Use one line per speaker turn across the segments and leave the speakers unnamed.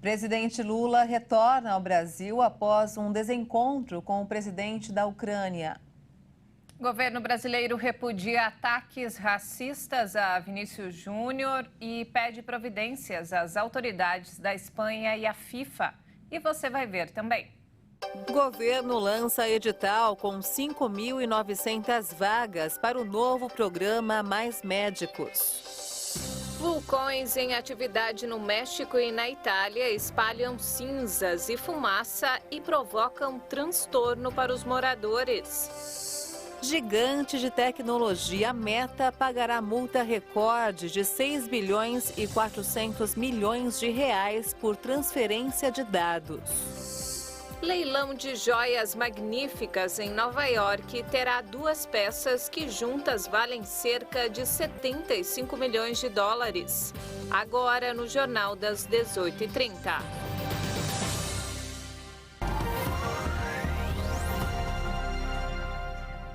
Presidente Lula retorna ao Brasil após um desencontro com o presidente da Ucrânia.
O governo brasileiro repudia ataques racistas a Vinícius Júnior e pede providências às autoridades da Espanha e à FIFA. E você vai ver também.
Governo lança edital com 5.900 vagas para o novo programa Mais Médicos.
Vulcões em atividade no México e na Itália espalham cinzas e fumaça e provocam transtorno para os moradores.
Gigante de tecnologia Meta pagará multa recorde de 6 bilhões e 400 milhões de reais por transferência de dados.
Leilão de joias magníficas em Nova York terá 2 peças que juntas valem cerca de 75 milhões de dólares. Agora no Jornal das 18h30.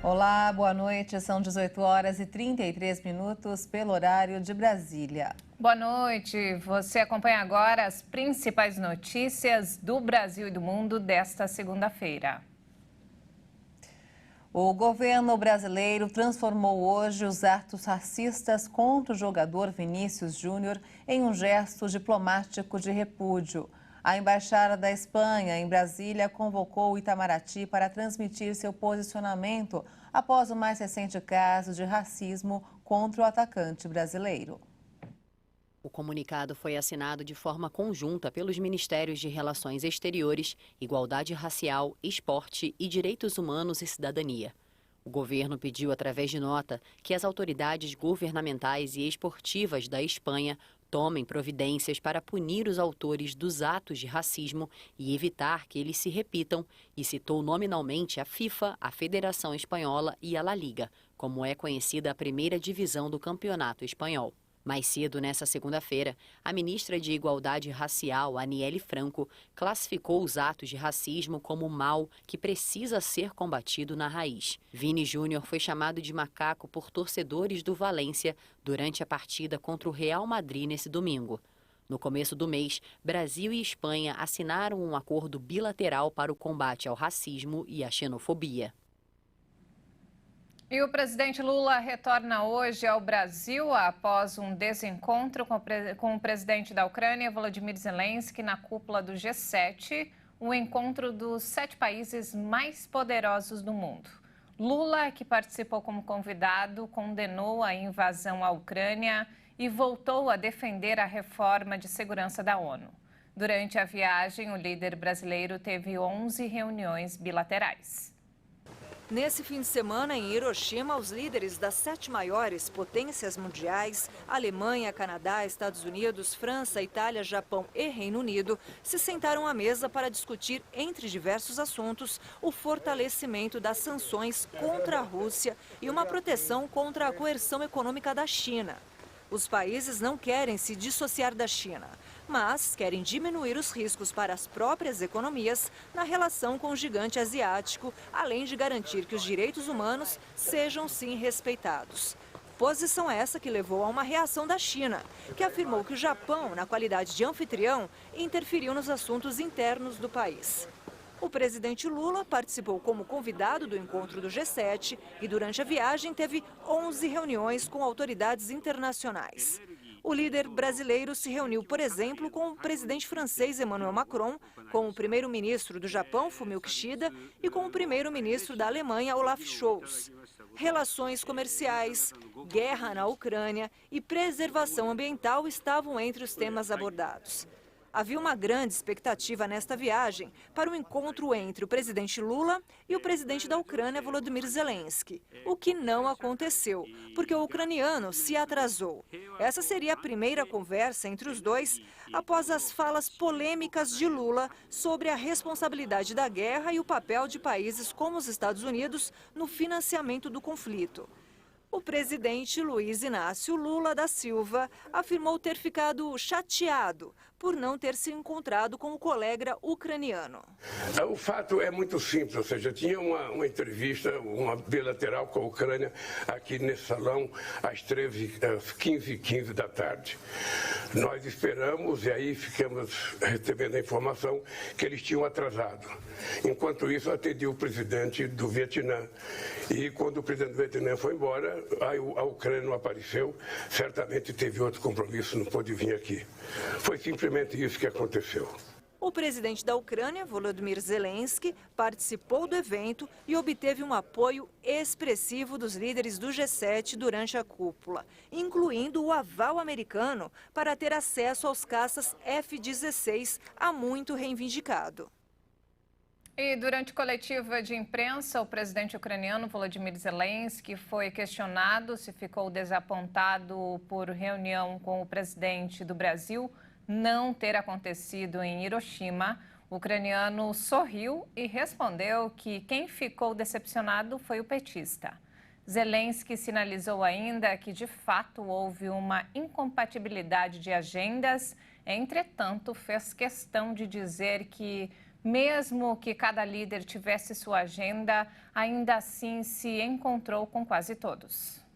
Olá, boa noite. São 18 horas e 33 minutos pelo horário de Brasília.
Boa noite. Você acompanha agora as principais notícias do Brasil e do mundo desta segunda-feira.
O governo brasileiro transformou hoje os atos racistas contra o jogador Vinícius Júnior em um gesto diplomático de repúdio. A Embaixada da Espanha, em Brasília, convocou o Itamaraty para transmitir seu posicionamento após o mais recente caso de racismo contra o atacante brasileiro.
O comunicado foi assinado de forma conjunta pelos Ministérios de Relações Exteriores, Igualdade Racial, Esporte e Direitos Humanos e Cidadania. O governo pediu, através de nota, que as autoridades governamentais e esportivas da Espanha tomem providências para punir os autores dos atos de racismo e evitar que eles se repitam, e citou nominalmente a FIFA, a Federação Espanhola e a La Liga, como é conhecida a primeira divisão do Campeonato Espanhol. Mais cedo, nesta segunda-feira, a ministra de Igualdade Racial, Aniele Franco, classificou os atos de racismo como mal que precisa ser combatido na raiz. Vini Júnior foi chamado de macaco por torcedores do Valência durante a partida contra o Real Madrid nesse domingo. No começo do mês, Brasil e Espanha assinaram um acordo bilateral para o combate ao racismo e à xenofobia.
E o presidente Lula retorna hoje ao Brasil após um desencontro com o presidente da Ucrânia, Volodymyr Zelensky, na cúpula do G7, o encontro dos 7 países mais poderosos do mundo. Lula, que participou como convidado, condenou a invasão à Ucrânia e voltou a defender a reforma de segurança da ONU. Durante a viagem, o líder brasileiro teve 11 reuniões bilaterais.
Nesse fim de semana, em Hiroshima, os líderes das 7 maiores potências mundiais, Alemanha, Canadá, Estados Unidos, França, Itália, Japão e Reino Unido, se sentaram à mesa para discutir, entre diversos assuntos, o fortalecimento das sanções contra a Rússia e uma proteção contra a coerção econômica da China. Os países não querem se dissociar da China, mas querem diminuir os riscos para as próprias economias na relação com o gigante asiático, além de garantir que os direitos humanos sejam sim respeitados. Posição essa que levou a uma reação da China, que afirmou que o Japão, na qualidade de anfitrião, interferiu nos assuntos internos do país. O presidente Lula participou como convidado do encontro do G7 e durante a viagem teve 11 reuniões com autoridades internacionais. O líder brasileiro se reuniu, por exemplo, com o presidente francês Emmanuel Macron, com o primeiro-ministro do Japão, Fumio Kishida, e com o primeiro-ministro da Alemanha, Olaf Scholz. Relações comerciais, guerra na Ucrânia e preservação ambiental estavam entre os temas abordados. Havia uma grande expectativa nesta viagem para o encontro entre o presidente Lula e o presidente da Ucrânia, Volodymyr Zelensky, o que não aconteceu, porque o ucraniano se atrasou. Essa seria a primeira conversa entre os dois após as falas polêmicas de Lula sobre a responsabilidade da guerra e o papel de países como os Estados Unidos no financiamento do conflito. O presidente Luiz Inácio Lula da Silva afirmou ter ficado chateado por não ter se encontrado com o colega ucraniano.
O fato é muito simples, ou seja, tinha uma entrevista, uma bilateral com a Ucrânia aqui nesse salão às 15h15 da tarde. Nós esperamos e aí ficamos recebendo a informação que eles tinham atrasado. Enquanto isso, atendi o presidente do Vietnã. E quando o presidente do Vietnã foi embora, a Ucrânia não apareceu, certamente teve outro compromisso, não pôde vir aqui. Foi simplesmente isso que aconteceu.
O presidente da Ucrânia, Volodymyr Zelensky, participou do evento e obteve um apoio expressivo dos líderes do G7 durante a cúpula, incluindo o aval americano para ter acesso aos caças F-16, há muito reivindicado.
E durante coletiva de imprensa, o presidente ucraniano Volodymyr Zelensky foi questionado se ficou desapontado por reunião com o presidente do Brasil não ter acontecido em Hiroshima. O ucraniano sorriu e respondeu que quem ficou decepcionado foi o petista. Zelensky sinalizou ainda que, de fato, houve uma incompatibilidade de agendas. Entretanto, fez questão de dizer que, mesmo que cada líder tivesse sua agenda, ainda assim se encontrou com quase todos.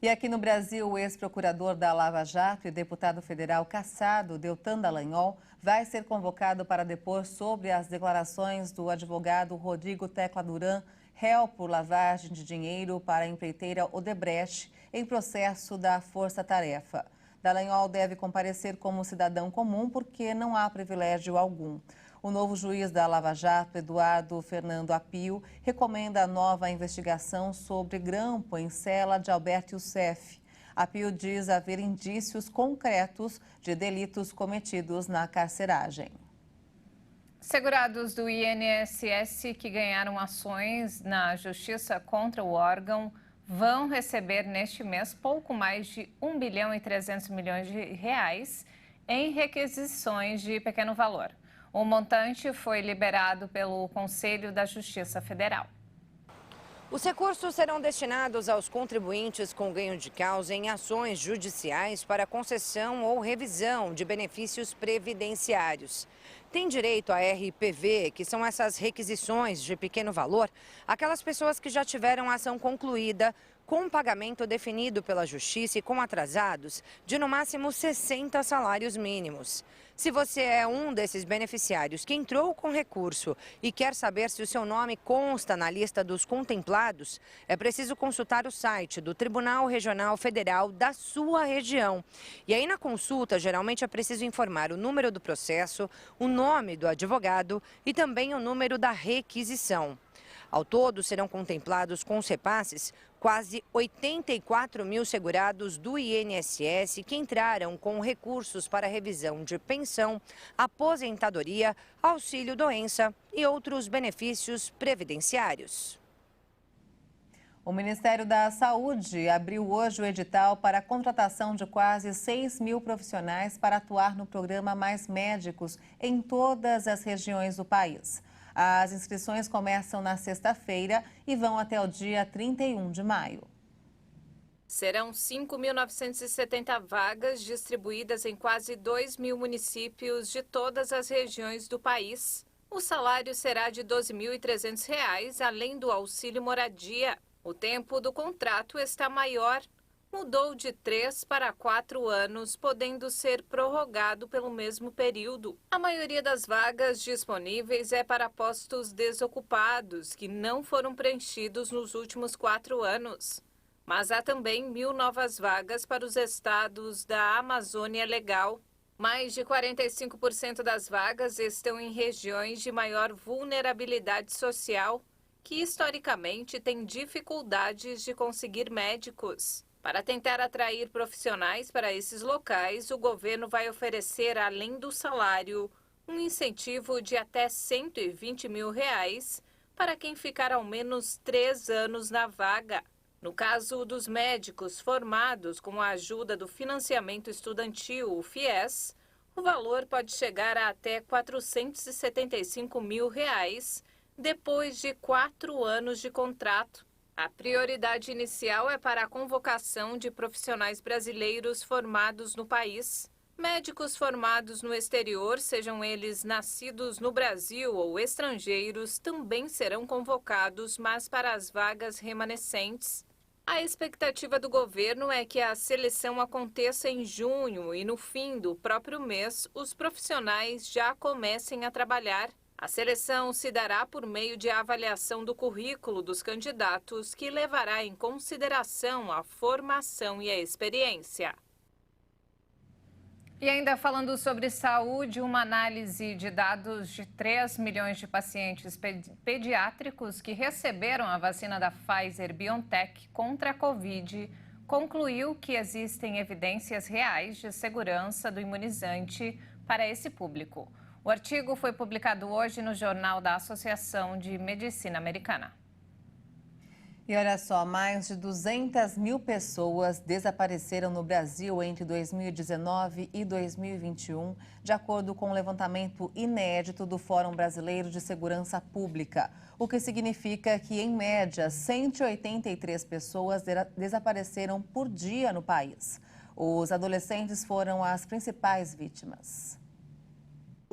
E aqui no Brasil, o ex-procurador da Lava Jato e deputado federal cassado, Deltan Dallagnol, vai ser convocado para depor sobre as declarações do advogado Rodrigo Tecla Duran, réu por lavagem de dinheiro para a empreiteira Odebrecht, em processo da Força Tarefa. Dallagnol deve comparecer como cidadão comum porque não há privilégio algum. O novo juiz da Lava Jato, Eduardo Fernando Apio, recomenda a nova investigação sobre grampo em cela de Alberto Youssef. Apio diz haver indícios concretos de delitos cometidos na carceragem.
Segurados do INSS que ganharam ações na justiça contra o órgão vão receber neste mês pouco mais de 1 bilhão e 300 milhões de reais em requisições de pequeno valor. O montante foi liberado pelo Conselho da Justiça Federal.
Os recursos serão destinados aos contribuintes com ganho de causa em ações judiciais para concessão ou revisão de benefícios previdenciários. Tem direito a RPV, que são essas requisições de pequeno valor, aquelas pessoas que já tiveram a ação concluída com pagamento definido pela Justiça e com atrasados de no máximo 60 salários mínimos. Se você é um desses beneficiários que entrou com recurso e quer saber se o seu nome consta na lista dos contemplados, é preciso consultar o site do Tribunal Regional Federal da sua região. E aí na consulta, geralmente é preciso informar o número do processo, o nome do advogado e também o número da requisição. Ao todo, serão contemplados com os repasses quase 84 mil segurados do INSS que entraram com recursos para revisão de pensão, aposentadoria, auxílio-doença e outros benefícios previdenciários.
O Ministério da Saúde abriu hoje o edital para a contratação de quase 6 mil profissionais para atuar no programa Mais Médicos em todas as regiões do país. As inscrições começam na sexta-feira e vão até o dia 31 de maio.
Serão 5.970 vagas distribuídas em quase 2 mil municípios de todas as regiões do país. O salário será de R$ 12.300, além do auxílio moradia. O tempo do contrato está maior. Mudou de 3 para 4 anos, podendo ser prorrogado pelo mesmo período. A maioria das vagas disponíveis é para postos desocupados, que não foram preenchidos nos últimos 4 anos. Mas há também 1.000 novas vagas para os estados da Amazônia Legal. Mais de 45% das vagas estão em regiões de maior vulnerabilidade social, que historicamente têm dificuldades de conseguir médicos. Para tentar atrair profissionais para esses locais, o governo vai oferecer, além do salário, um incentivo de até R$ 120 mil para quem ficar ao menos 3 anos na vaga. No caso dos médicos formados com a ajuda do financiamento estudantil, o FIES, o valor pode chegar a até R$ 475 mil depois de 4 anos de contrato. A prioridade inicial é para a convocação de profissionais brasileiros formados no país. Médicos formados no exterior, sejam eles nascidos no Brasil ou estrangeiros, também serão convocados, mas para as vagas remanescentes. A expectativa do governo é que a seleção aconteça em junho e no fim do próprio mês, os profissionais já comecem a trabalhar. A seleção se dará por meio de avaliação do currículo dos candidatos, que levará em consideração a formação e a experiência. E ainda falando sobre saúde, uma análise de dados de 3 milhões de pacientes pediátricos que receberam a vacina da Pfizer-BioNTech contra a Covid concluiu que existem evidências reais de segurança do imunizante para esse público. O artigo foi publicado hoje no Jornal da Associação de Medicina Americana.
E olha só, mais de 200 mil pessoas desapareceram no Brasil entre 2019 e 2021, de acordo com um levantamento inédito do Fórum Brasileiro de Segurança Pública, o que significa que, em média, 183 pessoas desapareceram por dia no país. Os adolescentes foram as principais vítimas.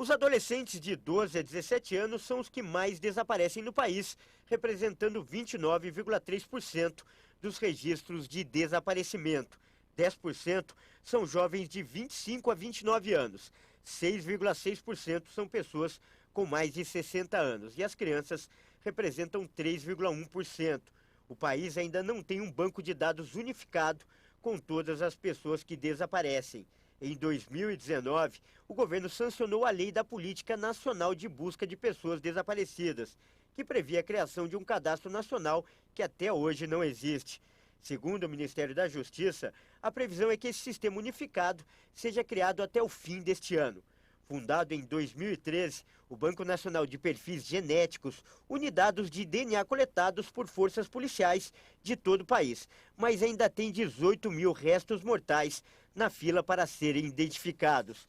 Os adolescentes de 12 a 17 anos são os que mais desaparecem no país, representando 29,3% dos registros de desaparecimento. 10% são jovens de 25 a 29 anos. 6,6% são pessoas com mais de 60 anos. E as crianças representam 3,1%. O país ainda não tem um banco de dados unificado com todas as pessoas que desaparecem. Em 2019, o governo sancionou a Lei da Política Nacional de Busca de Pessoas Desaparecidas, que previa a criação de um cadastro nacional que até hoje não existe. Segundo o Ministério da Justiça, a previsão é que esse sistema unificado seja criado até o fim deste ano. Fundado em 2013, o Banco Nacional de Perfis Genéticos une dados de DNA coletados por forças policiais de todo o país, mas ainda tem 18 mil restos mortais na fila para serem identificados.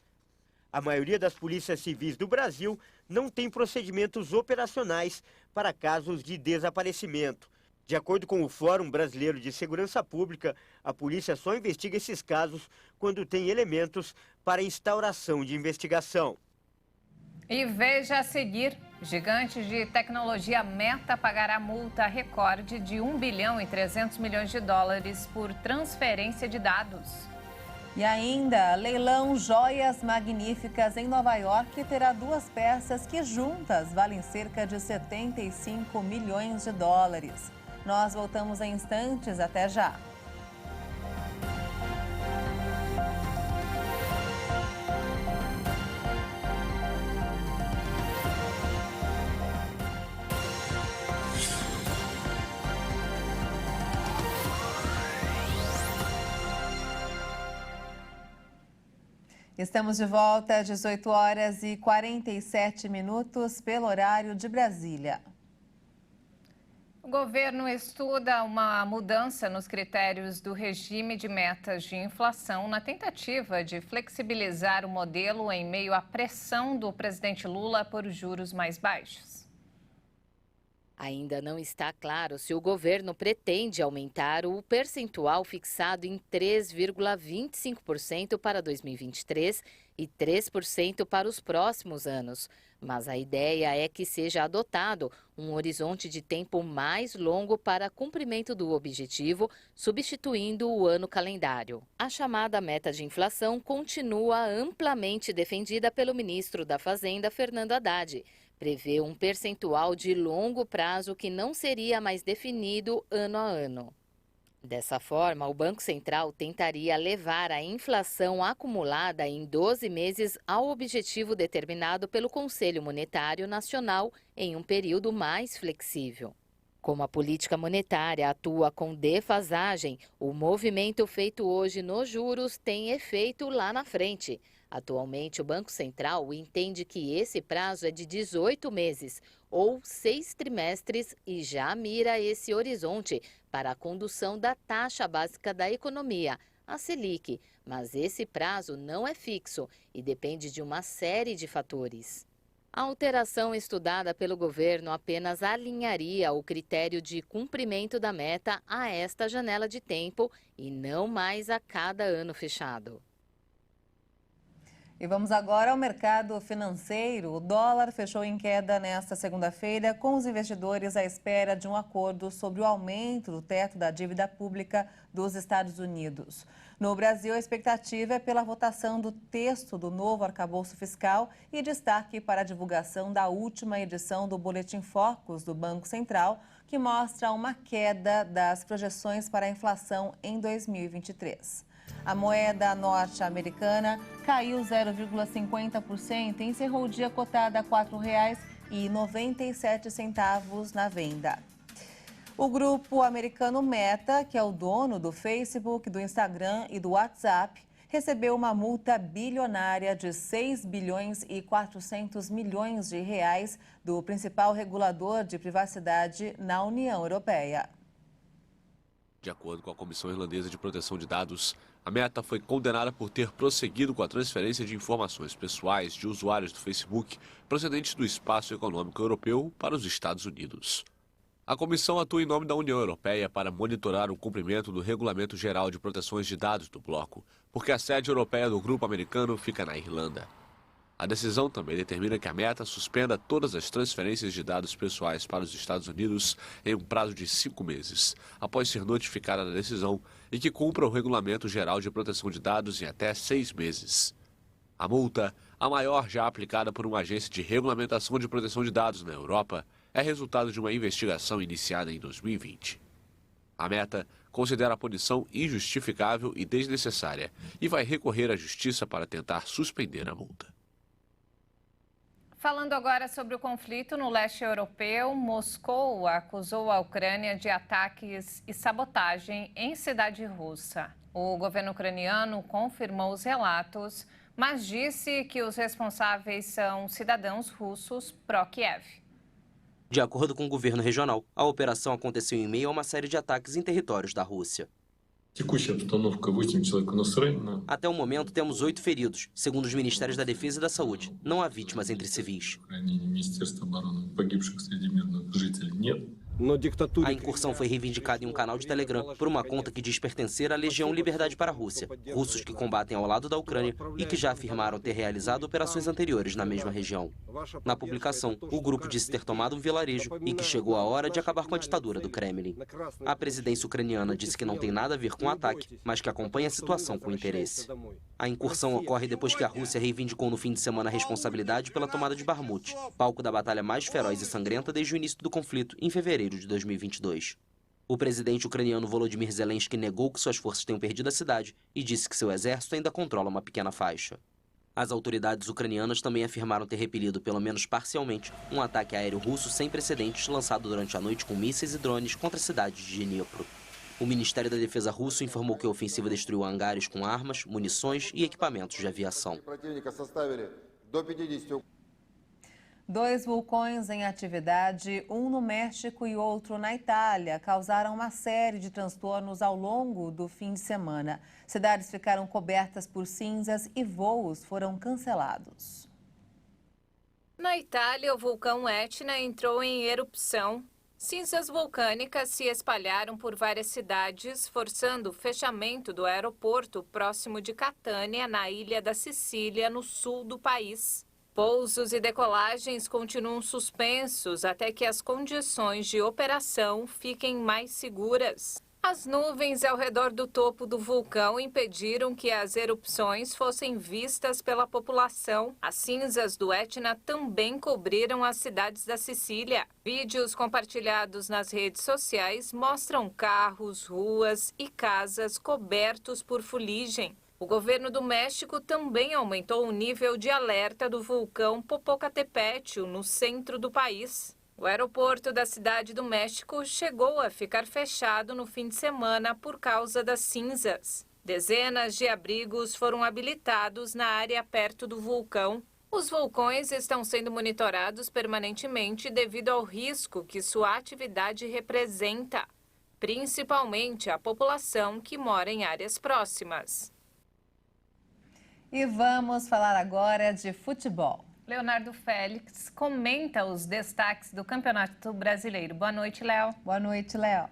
A maioria das polícias civis do Brasil não tem procedimentos operacionais para casos de desaparecimento. De acordo com o Fórum Brasileiro de Segurança Pública, a polícia só investiga esses casos quando tem elementos para instauração de investigação.
E veja a seguir, gigante de tecnologia Meta pagará multa recorde de 1 bilhão e 300 milhões de dólares por transferência de dados.
E ainda, leilão Joias Magníficas em Nova York terá duas peças que juntas valem cerca de 75 milhões de dólares. Nós voltamos em instantes, até já. Estamos de volta às 18 horas e 47 minutos pelo horário de Brasília.
O governo estuda uma mudança nos critérios do regime de metas de inflação na tentativa de flexibilizar o modelo em meio à pressão do presidente Lula por juros mais baixos.
Ainda não está claro se o governo pretende aumentar o percentual fixado em 3,25% para 2023 e 3% para os próximos anos. Mas a ideia é que seja adotado um horizonte de tempo mais longo para cumprimento do objetivo, substituindo o ano calendário. A chamada meta de inflação continua amplamente defendida pelo ministro da Fazenda, Fernando Haddad. Prevê um percentual de longo prazo que não seria mais definido ano a ano. Dessa forma, o Banco Central tentaria levar a inflação acumulada em 12 meses ao objetivo determinado pelo Conselho Monetário Nacional em um período mais flexível. Como a política monetária atua com defasagem, o movimento feito hoje nos juros tem efeito lá na frente. Atualmente, o Banco Central entende que esse prazo é de 18 meses, ou 6 trimestres, e já mira esse horizonte para a condução da taxa básica da economia, a Selic. Mas esse prazo não é fixo e depende de uma série de fatores. A alteração estudada pelo governo apenas alinharia o critério de cumprimento da meta a esta janela de tempo e não mais a cada ano fechado.
E vamos agora ao mercado financeiro. O dólar fechou em queda nesta segunda-feira, com os investidores à espera de um acordo sobre o aumento do teto da dívida pública dos Estados Unidos. No Brasil, a expectativa é pela votação do texto do novo arcabouço fiscal e destaque para a divulgação da última edição do Boletim Focus do Banco Central, que mostra uma queda das projeções para a inflação em 2023. A moeda norte-americana caiu 0,50% e encerrou o dia cotada a R$ 4,97 na venda. O grupo americano Meta, que é o dono do Facebook, do Instagram e do WhatsApp, recebeu uma multa bilionária de 6 bilhões e 400 milhões de reais do principal regulador de privacidade na União Europeia.
De acordo com a Comissão Irlandesa de Proteção de Dados, a Meta foi condenada por ter prosseguido com a transferência de informações pessoais de usuários do Facebook procedentes do espaço econômico europeu para os Estados Unidos. A comissão atua em nome da União Europeia para monitorar o cumprimento do Regulamento Geral de Proteções de Dados do bloco, porque a sede europeia do grupo americano fica na Irlanda. A decisão também determina que a Meta suspenda todas as transferências de dados pessoais para os Estados Unidos em um prazo de 5 meses, após ser notificada da decisão, e que cumpra o Regulamento Geral de Proteção de Dados em até 6 meses. A multa, a maior já aplicada por uma agência de regulamentação de proteção de dados na Europa, é resultado de uma investigação iniciada em 2020. A Meta considera a punição injustificável e desnecessária e vai recorrer à justiça para tentar suspender a multa.
Falando agora sobre o conflito no leste europeu, Moscou acusou a Ucrânia de ataques e sabotagem em cidade russa. O governo ucraniano confirmou os relatos, mas disse que os responsáveis são cidadãos russos pró-Kiev.
De acordo com o governo regional, a operação aconteceu em meio a uma série de ataques em territórios da Rússia. Até o momento, temos 8 feridos, segundo os Ministérios da Defesa e da Saúde. Não há vítimas entre civis. A incursão foi reivindicada em um canal de Telegram por uma conta que diz pertencer à Legião Liberdade para a Rússia, russos que combatem ao lado da Ucrânia e que já afirmaram ter realizado operações anteriores na mesma região. Na publicação, o grupo disse ter tomado um vilarejo e que chegou a hora de acabar com a ditadura do Kremlin. A presidência ucraniana disse que não tem nada a ver com o ataque, mas que acompanha a situação com interesse. A incursão ocorre depois que a Rússia reivindicou no fim de semana a responsabilidade pela tomada de Bakhmut, palco da batalha mais feroz e sangrenta desde o início do conflito, em fevereiro de 2022. O presidente ucraniano Volodymyr Zelensky negou que suas forças tenham perdido a cidade e disse que seu exército ainda controla uma pequena faixa. As autoridades ucranianas também afirmaram ter repelido, pelo menos parcialmente, um ataque aéreo russo sem precedentes lançado durante a noite com mísseis e drones contra a cidade de Dnipro. O Ministério da Defesa russo informou que a ofensiva destruiu hangares com armas, munições e equipamentos de aviação.
2 vulcões em atividade, um no México e outro na Itália, causaram uma série de transtornos ao longo do fim de semana. Cidades ficaram cobertas por cinzas e voos foram cancelados.
Na Itália, o vulcão Etna entrou em erupção. Cinzas vulcânicas se espalharam por várias cidades, forçando o fechamento do aeroporto próximo de Catânia, na ilha da Sicília, no sul do país. Pousos e decolagens continuam suspensos até que as condições de operação fiquem mais seguras. As nuvens ao redor do topo do vulcão impediram que as erupções fossem vistas pela população. As cinzas do Etna também cobriram as cidades da Sicília. Vídeos compartilhados nas redes sociais mostram carros, ruas e casas cobertos por fuligem. O governo do México também aumentou o nível de alerta do vulcão Popocatépetl, no centro do país. O aeroporto da cidade do México chegou a ficar fechado no fim de semana por causa das cinzas. Dezenas de abrigos foram habilitados na área perto do vulcão. Os vulcões estão sendo monitorados permanentemente devido ao risco que sua atividade representa, principalmente a população que mora em áreas próximas.
E vamos falar agora de futebol.
Leonardo Félix comenta os destaques do Campeonato Brasileiro. Boa noite, Léo.
Boa noite, Léo.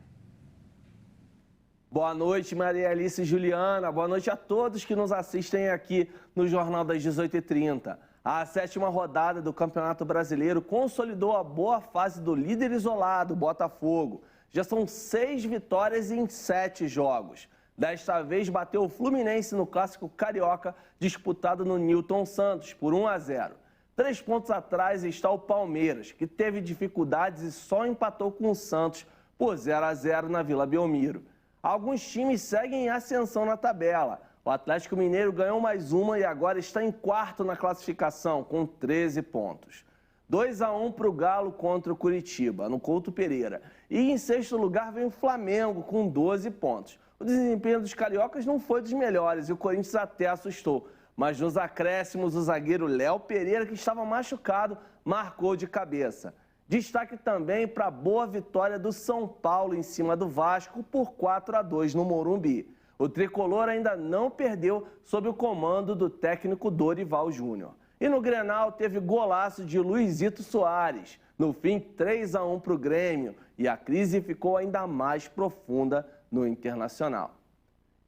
Boa noite, Maria Alice e Juliana. Boa noite a todos que nos assistem aqui no Jornal das 18h30. A 7ª rodada do Campeonato Brasileiro consolidou a boa fase do líder isolado, Botafogo. Já são 6 vitórias em 7 jogos. Desta vez bateu o Fluminense no Clássico Carioca, disputado no Newton Santos, por 1-0. 3 pontos atrás está o Palmeiras, que teve dificuldades e só empatou com o Santos por 0-0 na Vila Belmiro. Alguns times seguem em ascensão na tabela. O Atlético Mineiro ganhou mais uma e agora está em 4º na classificação, com 13 pontos. 2-1 para o Galo contra o Curitiba, no Couto Pereira. E em 6º lugar vem o Flamengo, com 12 pontos. O desempenho dos cariocas não foi dos melhores e o Corinthians até assustou. Mas nos acréscimos, o zagueiro Léo Pereira, que estava machucado, marcou de cabeça. Destaque também para a boa vitória do São Paulo em cima do Vasco por 4-2 no Morumbi. O tricolor ainda não perdeu sob o comando do técnico Dorival Júnior. E no Grenal teve golaço de Luizito Soares. No fim, 3-1 para o Grêmio e a crise ficou ainda mais profunda no Internacional.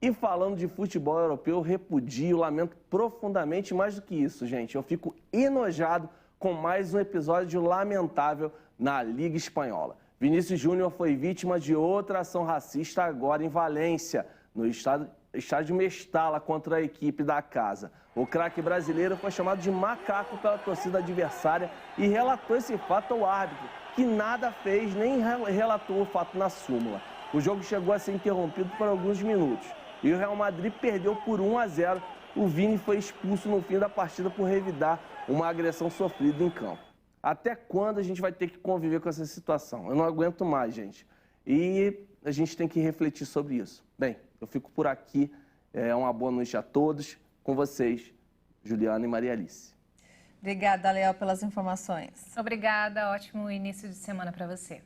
E falando de futebol europeu, eu repudio, lamento profundamente mais do que isso, gente. Eu fico enojado com mais um episódio lamentável na Liga Espanhola. Vinícius Júnior foi vítima de outra ação racista agora em Valência, no estádio Mestalla, contra a equipe da casa. O craque brasileiro foi chamado de macaco pela torcida adversária e relatou esse fato ao árbitro, que nada fez nem relatou o fato na súmula. O jogo chegou a ser interrompido por alguns minutos e o Real Madrid perdeu por 1-0. O Vini foi expulso no fim da partida por revidar uma agressão sofrida em campo. Até quando a gente vai ter que conviver com essa situação? Eu não aguento mais, gente. E a gente tem que refletir sobre isso. Bem, eu fico por aqui. Uma boa noite a todos. Com vocês, Juliana e Maria Alice.
Obrigada, Léo, pelas informações.
Obrigada, ótimo início de semana para você.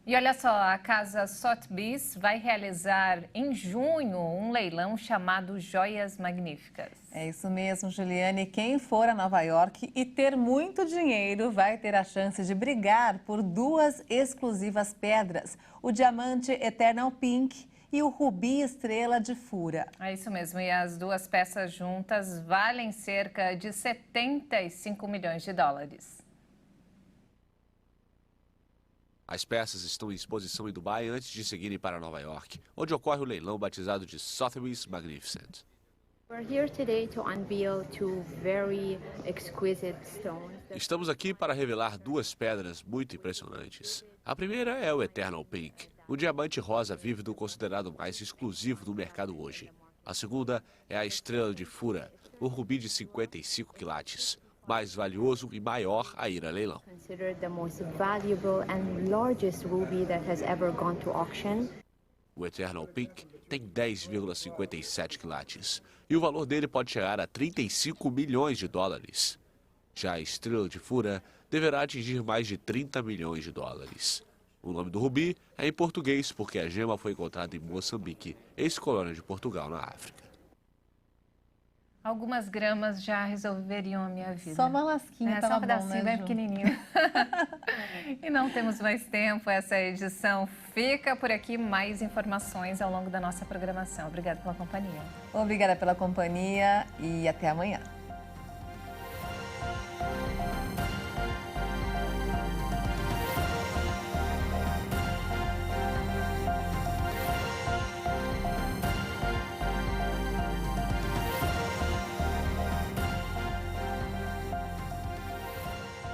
E olha só, a casa Sotheby's vai realizar em junho um leilão chamado Joias Magníficas.
É isso mesmo, Juliane. E quem for a Nova York e ter muito dinheiro vai ter a chance de brigar por 2 exclusivas pedras: o diamante Eternal Pink e o rubi Estrela de Fura.
É isso mesmo, e as 2 peças juntas valem cerca de 75 milhões de dólares.
As peças estão em exposição em Dubai antes de seguirem para Nova York, onde ocorre o leilão batizado de Sotheby's Magnificent. Estamos aqui para revelar 2 pedras muito impressionantes. A primeira é o Eternal Pink, um diamante rosa vívido considerado mais exclusivo do mercado hoje. A segunda é a Estrela de Fura, um rubi de 55 quilates. Mais valioso e maior a ir a leilão. O Eternal Pink tem 10,57 quilates e o valor dele pode chegar a 35 milhões de dólares. Já a Estrela de Fura deverá atingir mais de 30 milhões de dólares. O nome do rubi é em português porque a gema foi encontrada em Moçambique, ex-colônia de Portugal na África.
Algumas gramas já resolveriam a minha vida.
Só uma lasquinha,
só um
bom,
pedacinho,
né,
bem
Ju?
pequenininho. E não temos mais tempo, essa edição fica por aqui. Mais informações ao longo da nossa programação. Obrigada pela companhia.
Obrigada pela companhia e até amanhã.